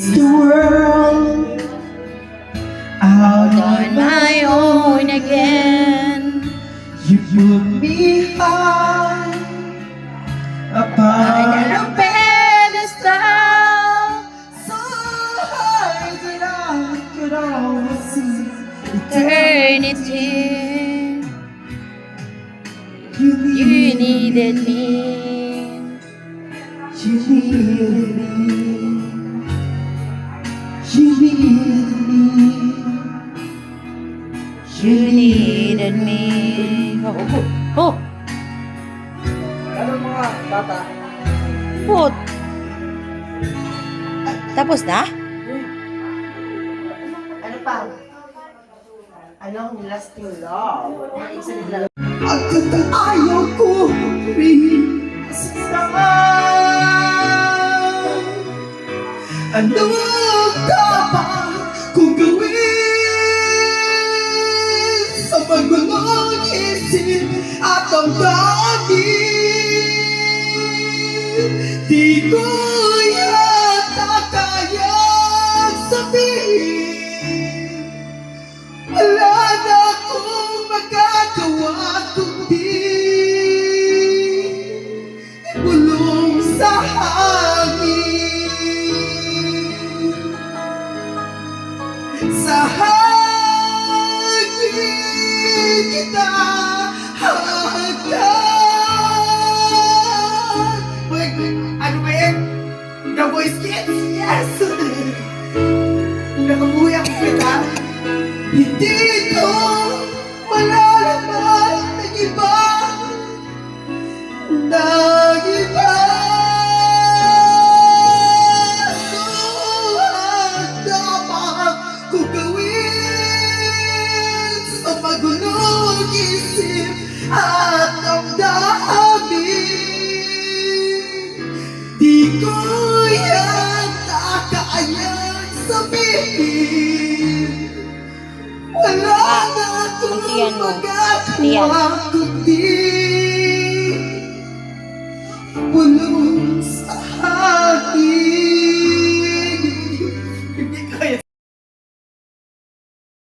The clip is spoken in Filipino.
the world out On my own again. you put me high upon On a pedestal. so high that I could always see Eternity. You You needed me. You needed me. You needed me. You needed me. Oh! Ano mga bata? Put! Tapos na? Ano pa? Anong lasting love? Isa nila. Agad ang ayaw ko rin masasaan. Ano ang dapat kong gawin sa magulong isip at ang damdamin? Di ko yata kayang sabihin. Wala na akong magagawa kundi ibulong sa hangin. Sa hangin kita hagdan. Wait, ano ba yan? The Voice Kids? Yes! Nakabuhay ako kita. Hindi ko malalaman ng iba, ng iba. So, ang dapat kong gawin sa magulong isip at ang damdamin? Di ko yata kayang sabihin. Wala na akong Muntian mo. magagawa kundi